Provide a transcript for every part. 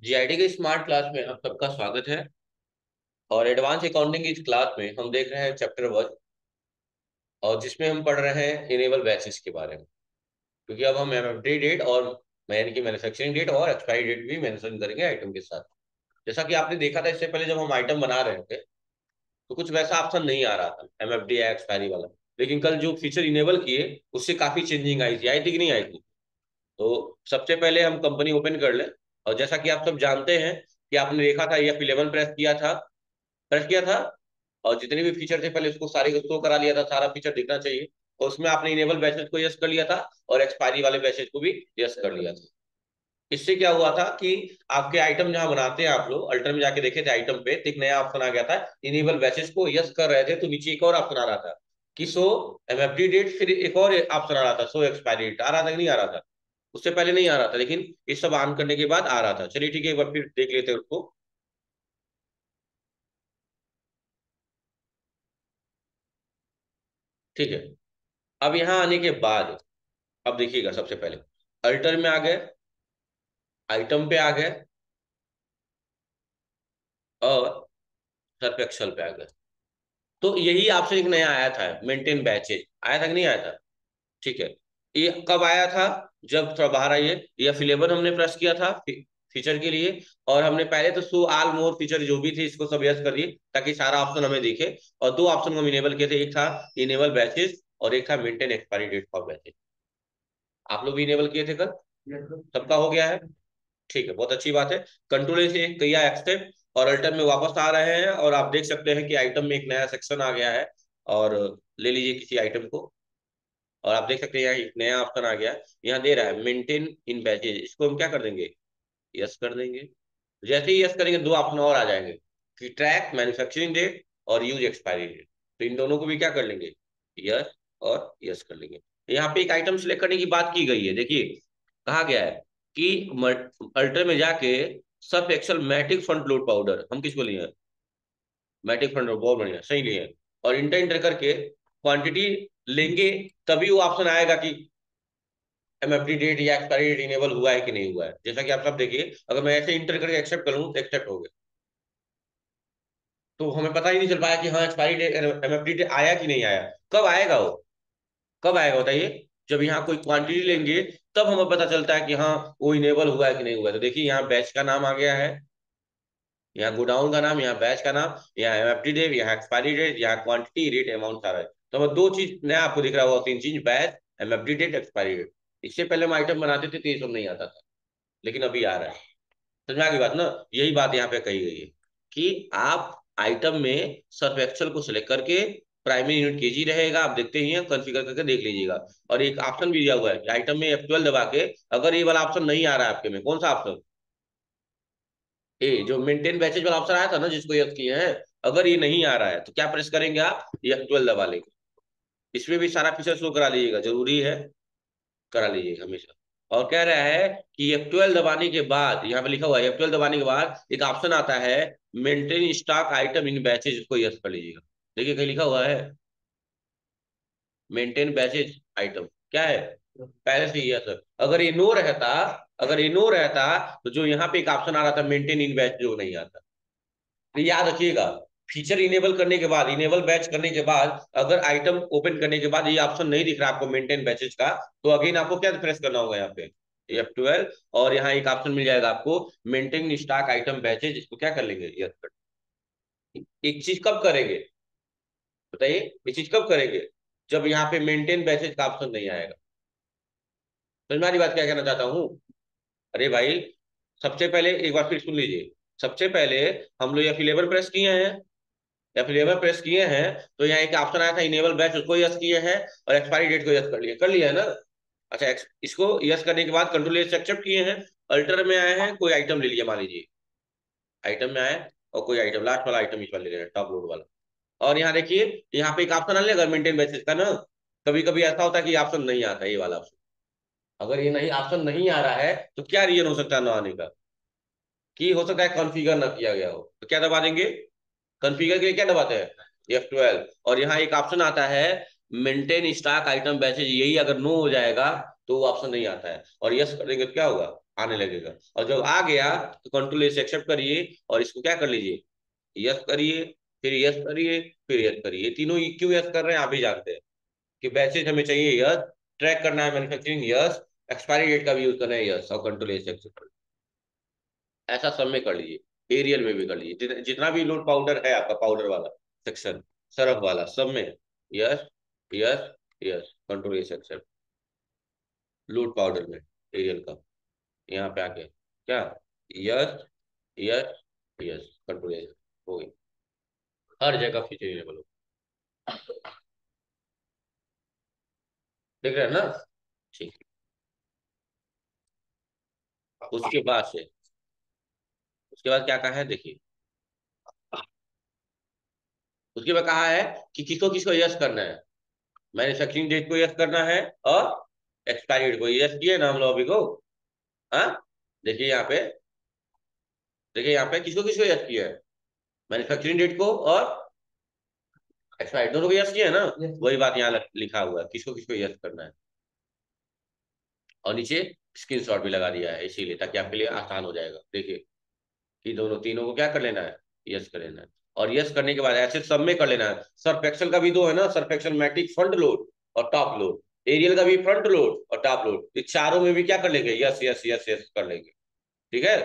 GIT के smart class में आप सबका स्वागत है। और एडवांस अकाउंटिंग इस क्लास में हम देख रहे हैं चैप्टर 1, और जिसमें हम पढ़ रहे हैं इनेबल बैचेस के बारे में। क्योंकि अब हम एमएफडी डेट और यानी कि मैन्युफैक्चरिंग डेट और एक्सपायरी डेट भी मेंशन करेंगे आइटम के साथ। जैसा कि आपने देखा था इससे पहले जब हम आइटम बना रहे थे तो कुछ वैसा ऑप्शन नहीं आ रहा था एमएफडी या एक्सपायरी वाला। लेकिन कल जो फीचर इनेबल किए उससे काफी चेंजिंग आई थी कि नहीं आई थी। तो सबसे पहले हम कंपनी ओपन कर लें। और जैसा कि आप सब जानते हैं कि आपने देखा था F11 प्रेस किया था। और जितने भी फीचर थे पहले उसको सारे शो करा लिया था, सारा फीचर दिखना चाहिए। और उसमें आपने इनेबल बैचेस को यस कर लिया था और एक्सपायरी वाले बैचेस को भी यस कर लिया था। इससे क्या हुआ था कि आपके आइटम जहां बनाते हैं आप लोग अल्टर में जाके देखे थे आइटम पे तो एक नया ऑप्शन आ गया था। इनेबल बैचेस को यस कर रहे थे तो नीचे एक और ऑप्शन आ रहा था कि शो एमएफडी डेट, फिर एक और ऑप्शन आ रहा था शो एक्सपायरी डेट। आ रहा था कि नहीं आ रहा था? उससे पहले नहीं आ रहा था, लेकिन ये सब ऑन करने के बाद आ रहा था। चलिए ठीक है, एक बार फिर देख लेते हैं उसको। ठीक है, अब यहाँ आने के बाद अब देखिएगा, सबसे पहले अल्टर में आ गए, आइटम पे आ गए और सर्फ एक्सल पे आ गए। तो यही ऑप्शन एक नया आया था, मेंटेन बैचेज। आया था कि नहीं आया था? ठीक है। ये कब आया था? जब थोड़ा बाहर आइए, ये फिलेवर हमने प्रेस किया था फीचर के लिए। और हमने पहले तो शो ऑल मोर फीचर जो भी थे इसको सब यस कर दिए ताकि सारा ऑप्शन हमें दिखे। और दो ऑप्शन हम इनेबल किए थे, एक था इनेबल बैचेज और एक था maintain expiry date for batches. आप लोग भी इनेबल किए थे कल? सबका हो गया है? ठीक है, बहुत अच्छी बात है। कंट्रोल से किया एक्सेप्ट और अल्टर में वापस आ रहे हैं और आप देख सकते हैं कि आइटम में एक नया सेक्शन आ गया है। और ले लीजिए किसी आइटम को, और आप देख सकते हैं यहाँ एक नया ऑप्शन आ गया। यहाँ दे रहा है मेंटेन इन बैचेज, इसको हम क्या कर देंगे? यस कर देंगे। जैसे ही यस करेंगे दो ऑप्शन और आ जाएंगे कि ट्रैक मैन्युफैक्चरिंग डेट और यूज एक्सपायरी डेट। तो इन दोनों को भी क्या कर लेंगे? यस और यस कर लेंगे। यहाँ पे एक आइटम सिलेक्ट करने की बात की गई है, देखिए कहा गया है कि अल्टर में जाके Surf Excel Matic front load powder हम किसको लिए हैं? मैटिक फ्रंट लोड, बहुत बढ़िया, सही लिए हैं। और इंटर इंटर करके क्वांटिटी लेंगे, तभी वो ऑप्शन आएगा कि एमएफडी डेट या एक्सपायरी डेट इनेबल हुआ है कि नहीं हुआ है। जैसा कि आप सब देखिए, अगर मैं ऐसे इंटर करके एक्सेप्ट करूं तो एक्सेप्ट हो गया। तो हमें पता ही नहीं चल पाया कि हाँ एक्सपायरी डेट एमएफडी डेट आया कि नहीं आया। कब आएगा वो? कब आएगा बताइए? जब यहाँ कोई क्वांटिटी लेंगे तब हमें पता चलता है कि हाँ वो इनेबल हुआ है कि नहीं हुआ है। तो देखिए यहाँ बैच का नाम आ गया है, यहाँ गोडाउन का नाम, यहाँ बैच का नाम, यहाँ एमएफडी डेट, यहाँ एक्सपायरी डेट, यहाँ क्वांटिटी रेट अमाउंट सारा है। तो हमें दो चीज नया आपको दिख रहा होगा, तीन चीज, batch, MFD date, expiry date. इससे पहले हम आइटम बनाते थे तो ये सब नहीं आता था, लेकिन अभी आ रहा है। समझ में आ गई बात ना? यही बात यहाँ पे कही गई है कि आप आइटम में सर्फ एक्सेल को सिलेक्ट करके प्राइमरी यूनिट केजी रहेगा, आप देखते ही हैं, कॉन्फ़िगर करके देख लीजिएगा। और एक ऑप्शन भी दिया हुआ है कि आइटम में F12 दबा के, अगर ये वाला ऑप्शन नहीं आ रहा है आपके में, कौन सा ऑप्शन? ए, जो मेंटेन बैचेज वाला ऑप्शन आया था ना जिसको यस किए हैं, अगर ये नहीं आ रहा है तो क्या प्रेस करेंगे आप? F12 दबा लेंगे। इसमें भी सारा फीचर शो करा लीजिएगा, जरूरी है, करा लीजिएगा हमेशा। और कह रहा है कि F12 दबाने के बाद, यहाँ पे लिखा हुआ है F12 दबाने के बाद एक ऑप्शन आता है मेंटेन स्टॉक आइटम इन बैचेज, इसको यस कर लीजिएगा। देखिए कहीं लिखा हुआ है मेंटेन बैचेज आइटम, क्या है? पहले से यस है। अगर ये नो रहता तो जो यहाँ पे एक ऑप्शन आ रहा था मेंटेन इन बैच, जो नहीं आता। तो याद रखिएगा, फीचर इनेबल करने के बाद, इनेबल बैच करने के बाद, अगर आइटम ओपन करने के बाद ये ऑप्शन नहीं दिख रहा आपको मेंटेन बैचेज का, तो अगेन आपको क्या प्रेस करना होगा यहाँ पे? F12। और यहाँ एक ऑप्शन मिल जाएगा आपको मेंटेन स्टॉक आइटम बैचेज, इसको क्या कर लेंगे? यस कर। एक चीज कब करेंगे बताइए? ये चीज कब करेंगे? जब यहाँ पे मेंटेन बैचेज का ऑप्शन नहीं आएगा। समझ में आ रही बात क्या कहना चाहता हूँ? अरे भाई, सबसे पहले एक बार फिर सुन लीजिए। सबसे पहले हम लोग F11 प्रेस किए हैं, F11 प्रेस किए हैं, तो यहाँ एक ऑप्शन आया था इनेबल बैच, उसको यस किए हैं और एक्सपायरी डेट को यस कर लिया है ना? अच्छा, इसको यस करने के बाद कंट्रोल एस एक्सेप्ट किए हैं। अल्टर में आए हैं, कोई आइटम ले लिया, मान लीजिए आइटम में आए और कोई आइटम, लास्ट वाला आइटम इस वाले ले रहे हैं, टॉप लोड वाला। और यहाँ देखिए, यहाँ पे एक ऑप्शन आ लेगा मेंटेन बेसिस का ना। कभी कभी ऐसा होता है कि ऑप्शन नहीं आता, ये वाला ऑप्शन। अगर ये नहीं ऑप्शन नहीं आ रहा है तो क्या रीजन हो सकता है ना आने का? कि हो सकता है कॉन्फ़िगर ना किया गया हो। तो क्या दबा देंगे? कॉन्फ़िगर के लिए क्या दबाते हैं? F12। और यहाँ एक ऑप्शन आता है मेंटेन स्टॉक आइटम बैचेज, यही अगर नो हो जाएगा तो वो ऑप्शन नहीं आता है, और यस कर देंगे तो क्या होगा? आने लगेगा। और जब आ गया तो कंट्रोल से एक्सेप्ट करिए और इसको क्या कर लीजिए, यस करिए, फिर यस करिए, फिर यस करिए। ये तीनों क्यों यस कर रहे हैं आप भी जानते हैं कि बैचेज हमें चाहिए यस, ट्रैक करना है मैन्युफैक्चरिंग यस, एक्सपायरी डेट का भी यूज करना है यस, और कंट्रोल से एक्सेप्ट। ऐसा सब में कर लीजिए, एरियल में भी कर लीजिए, जितना भी लोड पाउडर है आपका, पाउडर वाला सेक्शन, सरफ वाला, सब में यस, यस, यस, कंट्रोल से एक्सेप्ट। लोड पाउडर में एरियल का, यहाँ पे आके क्या, यस, यस, यस, कंट्रोल हो गई। हर जगह फीचर इनेबल हो, देख रहे हैं ना। ठीक है, उसके बाद से, उसके बाद क्या कहा है देखिए, उसके बाद कहा है कि किसको किसको यस करना है, मैन्युफैक्चरिंग डेट को यस करना है और एक्सपायरी डेट को यस किए ना हम लोग अभी को। हाँ, देखिए यहाँ पे, देखिए यहाँ पे किसको किसको यस किया है, मैन्युफैक्चरिंग डेट को और एक्सपायरी, दोनों को यस किया है ना। वही बात यहाँ लिखा हुआ है, किसको किसको यस करना है। और नीचे स्क्रीनशॉट भी लगा दिया है इसीलिए, ताकि आपके लिए आसान हो जाएगा। देखिए कि दोनों तीनों को क्या कर लेना है, यस कर लेना है। और यस करने के बाद ऐसे सब में कर लेना है। सर्फ एक्सेल का भी दो है ना, Surf Excel Matic front load और टॉप लोड, एरियल का भी फ्रंट लोड और टॉप लोड, ये चारों में भी क्या कर लेंगे, यस यस यस यस कर लेंगे। ठीक है।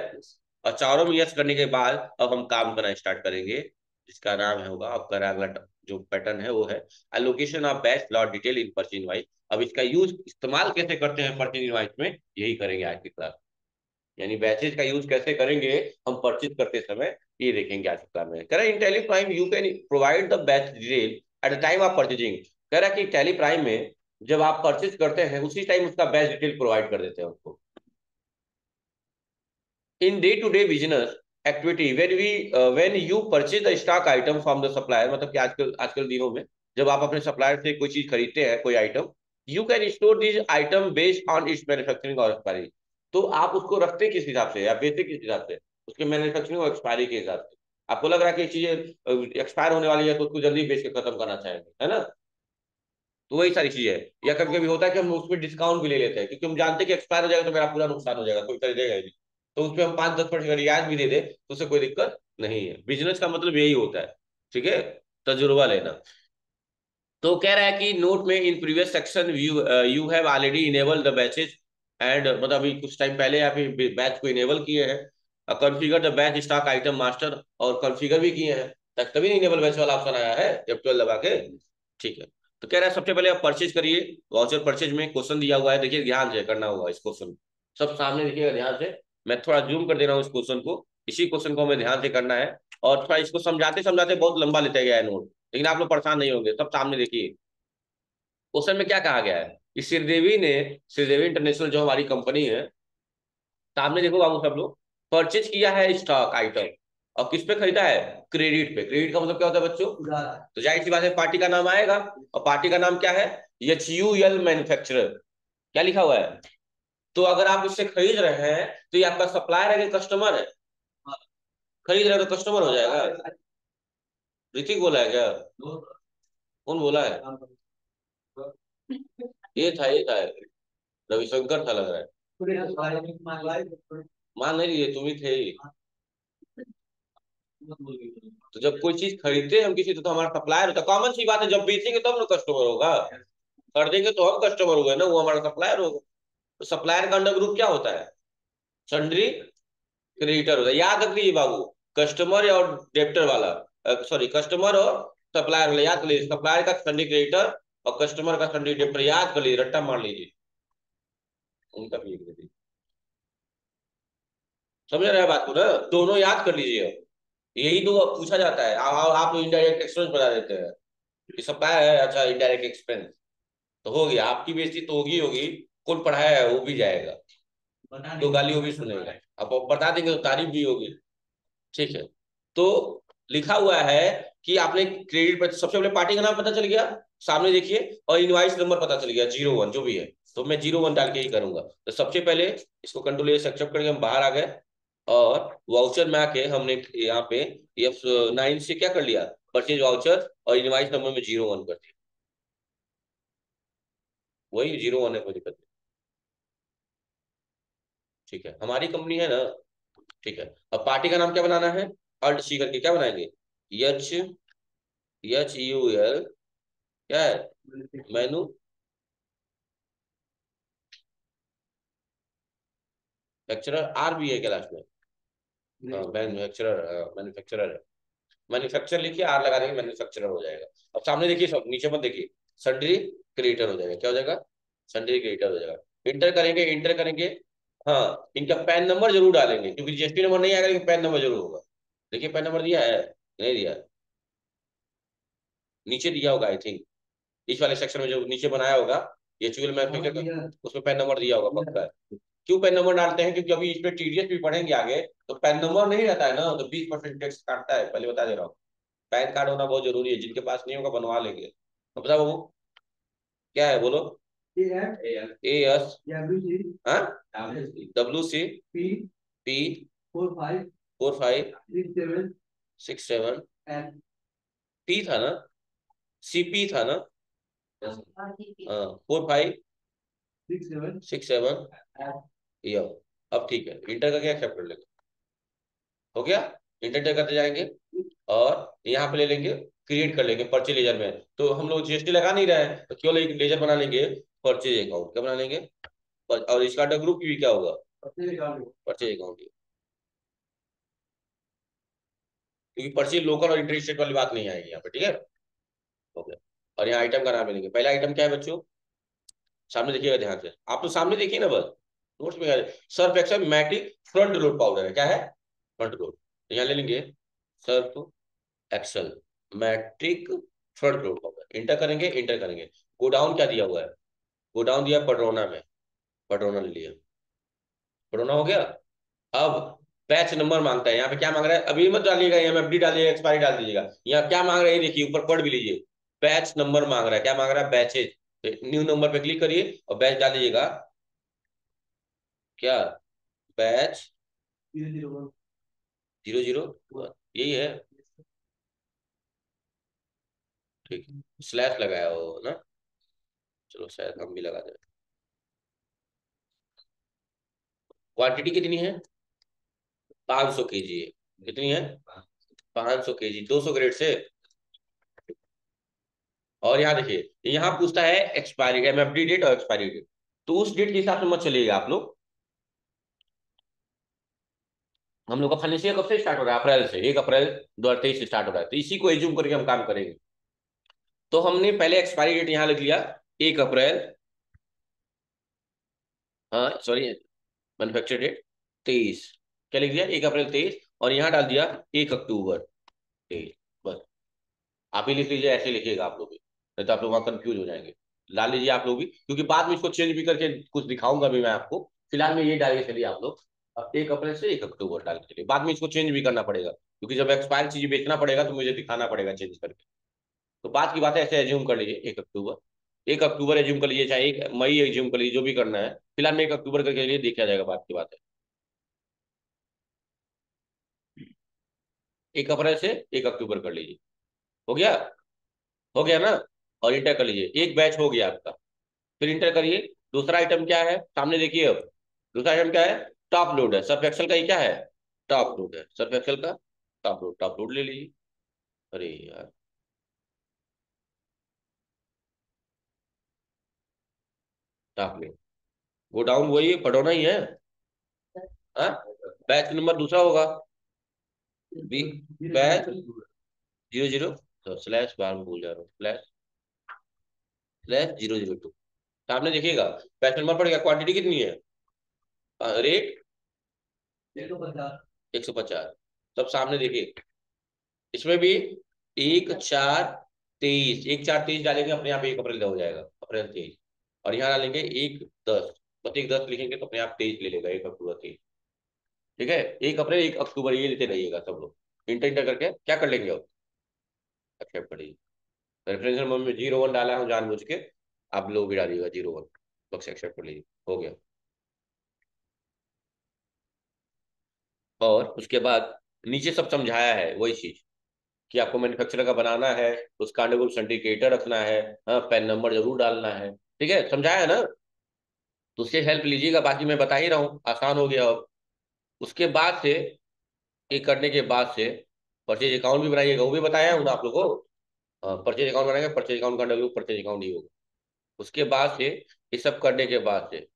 और चारों में यस करने के बाद अब हम काम करना स्टार्ट करेंगे, जिसका नाम है होगा आपका अगला जो पैटर्न है वो है allocation of batch lot detail in purchase invoice. अब इसका यूज इस्तेमाल कैसे करते हैं परचेज इनवॉइस में, यही करेंगे आज की क्लास। यानी बैचेज का यूज कैसे करेंगे हम परचेज करते समय, ये देखेंगे आज की क्लास में। कह रहा है in Tally Prime you can provide the batch detail at the time of purchasing. कह रहा है कि टैली प्राइम में जब आप परचेज करते हैं उसी टाइम उसका बैच डिटेल प्रोवाइड कर देते हैं उसको। in day to day business activity when you purchase the stock item from the supplier, मतलब कि आजकल आजकल दिनों में जब आप अपने सप्लायर से कोई चीज खरीदते हैं, कोई item, you can store this item based on it's manufacturing और एक्सपायरी। तो आप उसको रखते किस हिसाब से या बेचते किस हिसाब से, उसके मैन्युफैक्चरिंग और एक्सपायरी के हिसाब से। आपको लग रहा है कि चीजें एक्सपायर होने वाली है तो उसको जल्दी बेच के खत्म करना चाहेंगे, है ना। तो वही सारी चीजें है। या कभी कभी होता है कि हम उसमें डिस्काउंट भी ले लेते हैं, क्योंकि हम जानते हैं कि एक्सपायर हो जाएगा तो मेरा पूरा नुकसान हो जाएगा, कोई खरीदेगा ही नहीं। तो उसमें हम 5-10% रियायत भी दे दे तो उससे कोई दिक्कत नहीं है। बिजनेस का मतलब यही होता है। ठीक है, तजुर्बा लेना। तो कह रहा है कि नोट में in previous section you you have already enable the batches and, मतलब अभी कुछ टाइम पहले आप बैच को इनेबल किए हैं, configure the batch stock item master, और कॉन्फ़िगर भी किए हैं, तक तभी इनेबल बैच वाला ऑप्शन आया है जब 12 दबा के। ठीक है। तो कह रहा है सबसे पहले आप परचेज करिए। वाउचर परचेज में क्वेश्चन दिया हुआ है, देखिए ध्यान से करना होगा इस क्वेश्चन, सब सामने देखिएगा ध्यान से। मैं थोड़ा जूम कर दे रहा हूँ इस क्वेश्चन को, इसी क्वेश्चन को हमें ध्यान से करना है। और थोड़ा इसको समझाते समझाते बहुत लंबा लेते गया है नोट, लेकिन आप लोग परेशान नहीं होंगे, सब सामने देखिए। क्वेश्चन में क्या कहा गया है कि श्रीदेवी ने, श्रीदेवी इंटरनेशनल जो हमारी कंपनी है, सामने देखो बाबू सब लोग, परचेज किया है स्टॉक आइटम, और किस पे खरीदा है, क्रेडिट पे। क्रेडिट का मतलब क्या होता है बच्चों, तो जाहिर सी बात है पार्टी का नाम आएगा, और पार्टी का नाम क्या है, HUL मैन्युफैक्चरर। क्या लिखा हुआ है, तो अगर आप इससे खरीद रहे हैं तो ये आपका सप्लायर है कि कस्टमर है, खरीद रहे हो तो कस्टमर हो जाएगा। ऋतिक बोला है क्या, कौन बोला है, ये था रविशंकर था लग रहा है। मान नहीं लिए, तुम ही थे ही। तो जब कोई चीज खरीदते हैं हम किसी तो हमारा सप्लायर होता है, कॉमन सी बात है, जब बेचेंगे तब ना कस्टमर होगा, खरीदेंगे तो हम कस्टमर हुए ना, वो हमारा सप्लायर होगा। तो सप्लायर का अंडर ग्रुप क्या होता है, सन्ड्री क्रेडिटर होता है। याद रख लीजिए बाबू, कस्टमर और डेप्टर वाला, सॉरी कस्टमर और सप्लायर वाला याद कर लीजिए, सप्लायर का सन्ड्री क्रेडिटर और कस्टमर का सन्ड्री डेप्टर, याद कर लीजिए, रट्टा मार लीजिए उनका भी एक दीजिए। समझ रहे हैं बात को ना, दोनों याद कर लीजिए। यही तो पूछा जाता है, आप लोग इनडायरेक्ट एक्सपेंस बता देते हैं कि सप्लायर है, अच्छा इनडायरेक्ट एक्सपेंस, तो हो गया, आपकी बेइज्जती तो होगी होगी, कौन पढ़ाया है वो भी जाएगा, तो गाली वो भी सुनेगा। अब आप बता देंगे तो तारीफ भी होगी। ठीक है। तो लिखा हुआ है कि आपने क्रेडिट पर, सबसे पहले पार्टी का नाम पता चल गया, सामने देखिए, और इनवाइस नंबर पता चल गया 01 जो भी है, तो मैं 01 डाल के ही करूंगा। तो सबसे पहले इसको कंट्रोल से एक्सेप्ट करके हम बाहर आ गए, और वाउचर में आके हमने यहाँ पे F9 से क्या कर लिया, परचेज वाउचर, और इनवाइस नंबर में 01 कर दिया, वही 01 है, कोई दिक्कत नहीं। ठीक है, हमारी कंपनी है ना। ठीक है, अब पार्टी का नाम क्या बनाना है? अल्ट सी करके क्या बनाएंगे? एच, एच यू एल, क्या है? मैनू फैक्चरर, आर भी है क्या लास्ट में? हाँ, मैन्युफैक्चरर, मैन्युफैक्चरर है। मैन्युफैक्चर लिखिए, आर लगा देंगे, मैन्युफैक्चरर हो जाएगा। अब सामने देखिए, सब नीचे मत देखिए। सन्ड्री क्रिएटर हो जाएगा, क्या हो जाएगा? सन्ड्री क्रिएटर हो जाएगा। इंटर करेंगे, इंटर करेंगे। हाँ, इनका पैन नंबर जरूर डालेंगे, क्योंकि जीएसटी नंबर नहीं आएगा लेकिन पैन नंबर जरूर होगा। देखिए पैन नंबर दिया है, नहीं दिया है? नीचे दिया होगा आई थिंक, इस वाले सेक्शन में जो नीचे बनाया होगा, ये चुगल मैन्युफैक्चर का, उसमें पैन नंबर दिया होगा पक्का है। क्यों पैन नंबर डालते हैं? क्योंकि अभी इस पे टीडीएस भी पढ़ेंगे आगे, तो पैन नंबर नहीं रहता है ना, तो 20% टैक्स काटता है, पहले बता दे रहा हूँ। पैन कार्ड होना बहुत जरूरी है, जिनके पास नहीं होगा बनवा लेंगे। तो बता बाबू, क्या है बोलो? ए एस, हाँ, WC, P, 45, 67, P था ना, CP था ना? हाँ, 45, 6, 7, ये। अब ठीक है, इंटर का क्या एक्सेप्ट कर लेंगे? हो गया। इंटर करते जाएंगे और यहाँ पे ले लेंगे, क्रिएट कर लेंगे परचेज लेजर में। तो हम लोग जीएसटी लगा नहीं रहे हैं, तो क्यों लेजर बना लेंगे? परचेज अकाउंट क्या बना लेंगे? और इसका ग्रुप भी क्या होगा? Purchase account. क्योंकि परचेज लोकल और इंटर स्टेट वाली बात नहीं आएगी यहाँ पे, ठीक है? हो गया। और यहाँ आइटम का नाम लेंगे। पहला आइटम क्या है बच्चों? सामने देखिएगा ध्यान से, आप तो सामने देखिए ना बस, नोट्स में। Surf Excel Matic front load powder है, क्या है? Front load. तो यहाँ ले लेंगे Surf Excel Matic front load powder, enter करेंगे, इंटर करेंगे। गोडाउन क्या दिया हुआ है? गोडाउन दिया पडरोना में, पडरोना ले लिया, पडरोना हो गया। अब बैच नंबर मांगता है, यहाँ पे क्या मांग रहा है? अभी मत डालिएगा, एमएफडी डालिएगा, एक्सपायरी डाल दीजिएगा। यहाँ क्या मांग रहा है देखिए, ऊपर पढ़ भी लीजिए। बैच नंबर मांग रहा है, क्या मांग रहा है? बैचेज। न्यू नंबर पे क्लिक करिए और बैच डाल दीजिएगा। क्या? बैच 001, 001, यही है। ठीक है, स्लैश लगाया हो ना? चलो शायद हम भी लगा दें। क्वांटिटी कितनी है? 500 kg है। कितनी है? 500 kg, 200 ग्रेड से। और यहाँ देखिए, यहाँ पूछता है एक्सपायरी, एमएफडी डेट और एक्सपायरी डेट। तो उस डेट के हिसाब से मत चलिएगा आप लोग। हम लोग का फाइनेंशियल कब से स्टार्ट हो रहा है? अप्रैल से, 1 अप्रैल 2023 से स्टार्ट हो रहा है, तो इसी को एज्यूम करके हम काम करेंगे। तो हमने पहले एक्सपायरी डेट यहाँ लिख लिया, 1 अप्रैल, हाँ सॉरी, मैन्युफैक्चर डेट 23, क्या लिख दिया? 1 अप्रैल 23, और यहाँ डाल दिया 1 अक्टूबर 23। बस, आप ही लिख लीजिए, ऐसे लिखिएगा आप लोग भी, नहीं तो आप लोग वहाँ कंफ्यूज हो जाएंगे। डाल लीजिए आप लोग भी, क्योंकि बाद में इसको चेंज भी करके कुछ दिखाऊंगा भी मैं आपको। फिलहाल में ये डालिए चलिए आप लोग, अब 1 अप्रैल से 1 अक्टूबर डाल के चलिए, बाद में इसको चेंज भी करना पड़ेगा, क्योंकि जब एक्सपायर चीज बेचना पड़ेगा तो मुझे दिखाना पड़ेगा चेंज करके। तो बात की बात है, ऐसे एज्यूम कर लीजिए 1 अक्टूबर, 1 अक्टूबर एज्यूम कर लीजिए, चाहे 1 मई एज्यूम कर लीजिए, जो भी करना है। फिलहाल में 1 अक्टूबर करके लिए देखा जाएगा, बात की बात है। 1 अप्रैल से 1 अक्टूबर कर लीजिए। हो गया? हो गया ना? और इंटर कर लीजिए, एक बैच हो गया आपका। फिर इंटर करिए। दूसरा आइटम क्या है सामने देखिए अब? दूसरा आइटम क्या है? टॉप लोड है, सर्फ एक्सेल का ही क्या है? टॉप लोड है, सर्फ एक्सेल का टॉप लोड, टॉप लोड ले लीजिए। अरे यार, टॉप लोड, वो डाउन वही है, पढ़ोना ही है। हाँ, बैच नंबर दूसरा होगा, बी, बैच 00, तो स्लैश, बार में भूल जा रहा हूँ, स्लैश, स्लैश 002। सामने देखिएगा, बैच नंबर पड़ गया, क्वांटिटी कितनी है, रेट 150। सब सामने देखिए, इसमें भी 1/4/23, 1/4/23 डालेंगे, अपने आप 1 अप्रैल हो जाएगा, अप्रैल 23। और यहाँ डालेंगे 1/10, बस 1/10 लिखेंगे तो अपने आप 23 ले लेगा, 1 अक्टूबर 23। ठीक है, 1 अप्रैल 1 अक्टूबर ये लेते रहिएगा सब लोग। इंटर इंटर करके क्या कर लेंगे अब? एक्सेप्ट करिए। रेफरेंस नंबर में 01 डाला हूँ जानबूझ के, आप लोग भी डालिएगा 01, बस एक्सेप्ट कर लीजिए, हो गया। और उसके बाद नीचे सब समझाया है वही चीज, कि आपको मैन्युफैक्चरर का बनाना है, उसका अंडरगुड सर्टिफिकेटर रखना है, हाँ पैन नंबर जरूर डालना है। ठीक है, समझाया है ना? तो उससे हेल्प लीजिएगा, बाकी मैं बता ही रहा हूँ, आसान हो गया अब। उसके बाद से, ये करने के बाद से परचेज अकाउंट भी बनाइएगा, वो भी बताया हूँ ना आप लोगों को। परचेज अकाउंट बनाएंगे, परचेज अकाउंट का डब्ल्यू परचेज अकाउंट ही होगा। उसके बाद से ये सब करने के बाद से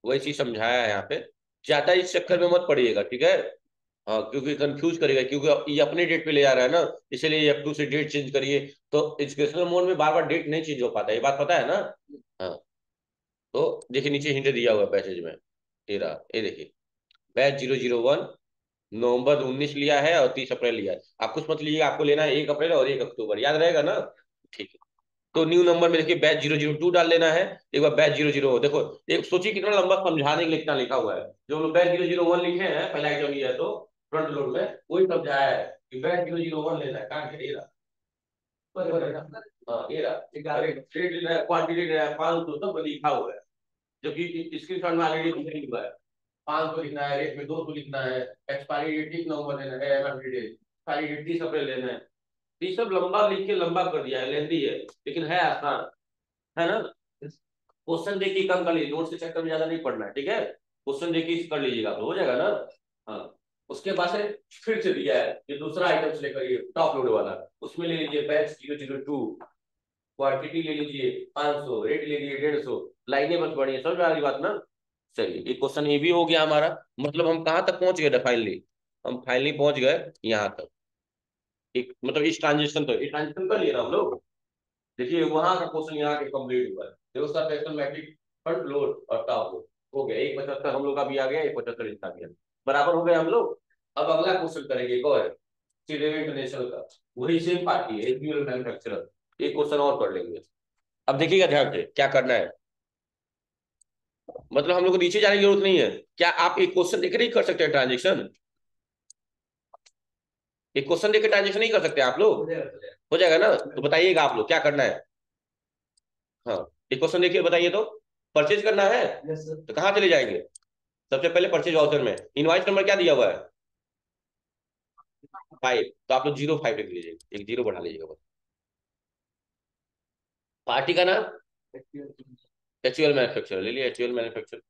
वही चीज समझाया है यहाँ पे। ज्यादा इस चक्कर में मत पड़िएगा, ठीक है। हाँ, क्योंकि कंफ्यूज करेगा, क्योंकि ये अपने डेट पे ले जा रहा है ना, इसलिए F2 से डेट चेंज करिए। तो एजुकेशनल मोड में बार बार डेट नहीं चेंज हो पाता, ये बात पता है ना। हाँ, तो देखिए नीचे हिंट दिया हुआ है पैसेज में, ये रहा, ये देखिए। बैच 001 नवंबर 19 लिया है और 30 अप्रैल लिया है। आप कुछ मत लीजिए, आपको लेना है 1 अप्रैल और 1 अक्टूबर, याद रहेगा ना। ठीक है। तो न्यू नंबर में देखिए बैच 002 डाल लेना है। एक बार बैच 00 देखो, एक सोचिए कितना लंबा समझाने के लिए कितना लिखा हुआ है। जो हम लोग बैच 001 लिखे हैं, पहला आइटम ये है, तो फ्रंट लोड में वही समझाया है कि बैच 001 लेना है, कहाँ है ये रहा। हाँ, ये रहा, रेट लेना है, क्वांटिटी लेना है, 500 सब लिखा हुआ है। जबकि स्क्रीनशॉट में ऑलरेडी लिखा हुआ है, 500 लिखना है, रेट में 200 लिखना है, एक्सपायरी डेट 1 नवंबर लेना है, एमआरपी डेट एक्सपायरी डेट 30 अप्रैल लेना है। तो ये सब लंबा लिख के लंबा कर दिया है, लेंदी है, लेकिन है आसान, है ना। क्वेश्चन देखिए कम कर लीजिए, नोट्स के चक्कर में ज्यादा नहीं पढ़ना है, ठीक है। क्वेश्चन देखिए कर लीजिएगा तो हो जाएगा ना। हाँ, उसके बाद से फिर से दिया है ये दूसरा आइटम से लेकर, ये टॉप लोड वाला, उसमें ले लीजिए बैच 002, क्वांटिटी ले लीजिए 500, रेट ले लीजिए 150, लाइनें बस बढ़िया, समझ में आ रही बात ना। चलिए, ये क्वेश्चन ये भी हो गया हमारा। मतलब हम कहाँ तक पहुंच गए फाइनली, हम फाइनली पहुंच गए यहाँ तक। एक मतलब इस ट्रांजेक्शन तो, इस ट्रांजेक्शन कर लिए ना हम लोग। देखिए वहां का क्वेश्चन यहाँ के कंप्लीट हुआ है, देखो सब एक्शन मैट्रिक फ्रंट लोड और टॉप लोड हो गया। 175 हम लोग का भी आ गया, 175 इसका भी आ गया, बराबर हो गए हम लोग। अब अगला क्वेश्चन करेंगे एक और, सीडेव इंटरनेशनल का, वही सेम पार्टी है, एचबीएल मैन्युफैक्चरर। एक क्वेश्चन और कर लेंगे। अब देखिएगा ध्यान से क्या करना है। मतलब हम लोग को नीचे जाने की जरूरत नहीं है। क्या आप एक क्वेश्चन देकर नहीं कर सकते ट्रांजेक्शन? एक क्वेश्चन देकर ट्रांजेक्शन नहीं कर सकते आप लोग? हो जाएगा ना, तो बताइएगा आप लोग क्या करना है। हाँ, एक क्वेश्चन देखिए, बताइए तो। परचेज करना है तो कहाँ चले जाएंगे? सबसे पहले परचेज वाउचर में इनवाइस नंबर क्या दिया हुआ है? 5। तो आप लोग 05 लिख लीजिए, एक जीरो बढ़ा लीजिएगा बस। पार्टी का नाम एचयूएल मैन्युफैक्चर ले लिया, एचयूएल मैन्युफैक्चर।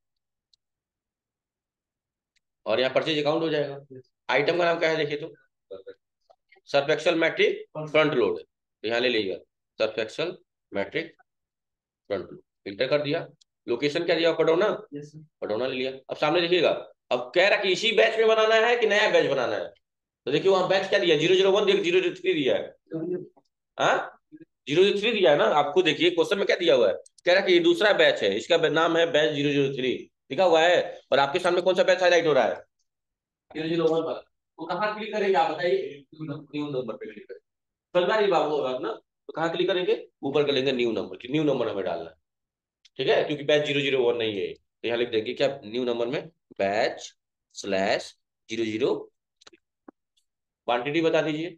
और यहाँ परचेज अकाउंट हो जाएगा। आइटम का नाम क्या है देखिए तो, Surf Excel Matic front load, तो यहाँ ले लीजिएगा, Surf Excel Matic front load, enter कर दिया। लोकेशन क्या दिया, पडौना, पडौना ले लिया। अब सामने देखिएगा, अब कह रहा कि इसी बैच में बनाना है कि नया बैच बनाना है। तो देखिए वहां बैच क्या दिया, 001 दिया, 003 दिया है। हाँ, 003 दिया है ना, आपको देखिए क्वेश्चन में क्या दिया हुआ है। कह रहा है कि ये दूसरा बैच है, इसका नाम है बैच 003 लिखा हुआ है। और आपके सामने कौन सा बैच हाईलाइट हो रहा है? 001 पर। तो कहाँ क्लिक करेंगे आप बताइए, न्यू नंबर पे क्लिक करेंगे। समझ में आ रही बाबू बात ना। तो कहाँ क्लिक करेंगे, ऊपर कर लेंगे न्यू नंबर, न्यू नंबर हमें डालना है, ठीक है, क्योंकि बैच 001 नहीं है। तो यहाँ लिख देंगे क्या, न्यू नंबर में बैच स्लैश 00। क्वांटिटी बता दीजिए।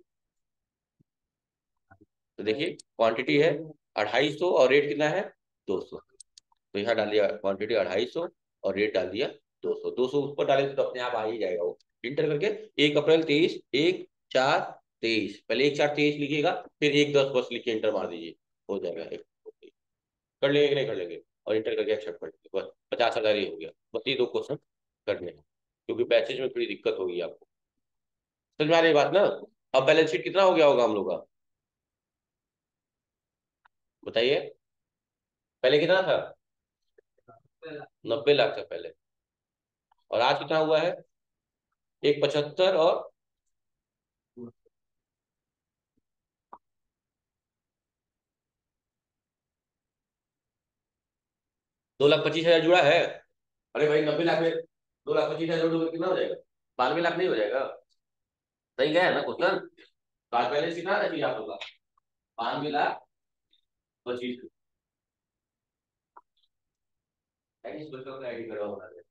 तो देखिए क्वांटिटी है 250 और रेट कितना है, 200। तो यहाँ डाल दिया क्वांटिटी 250 और रेट डाल दिया 200। 200 ऊपर डालेंगे तो अपने आप आ ही जाएगा वो, इंटर करके। 1 अप्रैल 23, 1/4/23, पहले 1/4/23 लिखिएगा, फिर 1/10 बस लिख के इंटर मार दीजिए, हो जाएगा। कर लेंगे कि नहीं कर लेंगे, और इंटर करके एक्सेप्ट कर लेंगे, बस 50,000 ही हो गया। बस ये दो क्वेश्चन करने हैं, क्योंकि पैसेज में थोड़ी दिक्कत होगी आपको। समझ में आ रही बात ना। अब बैलेंस शीट कितना हो गया होगा हम लोग का, बताइए। पहले कितना था, 90 लाख था पहले, और आज कितना हुआ है, 175 और 2,25,000 जुड़ा है। अरे भाई 90 लाख में 2,25,000 जोड़ोगे कितना हो जाएगा, 92 लाख नहीं हो जाएगा? सही गया है ना क्वेश्चन। कार्ड बैलेंस कितना था चाहिए आप लोग का, 92,25,000। इस बच्चों का आईडी करा होना है,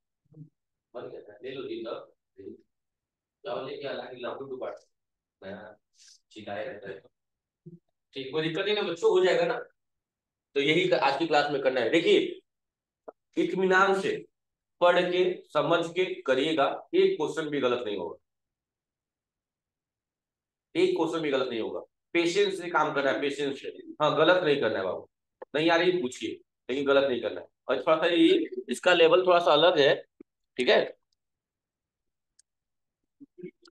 बन गया था, ले लो जी लो, जाओ लेके अलग लड्डू टू पार्ट मैं चिल्लाए रहता है। ठीक, कोई दिक्कत नहीं ना बच्चों, हो जाएगा ना। तो यही आज की क्लास में करना है, देखिए इत्मीनान से पढ़ के समझ के करिएगा, एक क्वेश्चन भी गलत नहीं होगा, एक क्वेश्चन भी गलत नहीं होगा। पेशेंस से काम करना है, पेशेंस से। हाँ, गलत नहीं करना है बाबू, नहीं आ रही पूछिए। लेकिन गलत नहीं करना है। और थोड़ा सा ये इसका लेवल थोड़ा सा अलग है, ठीक है।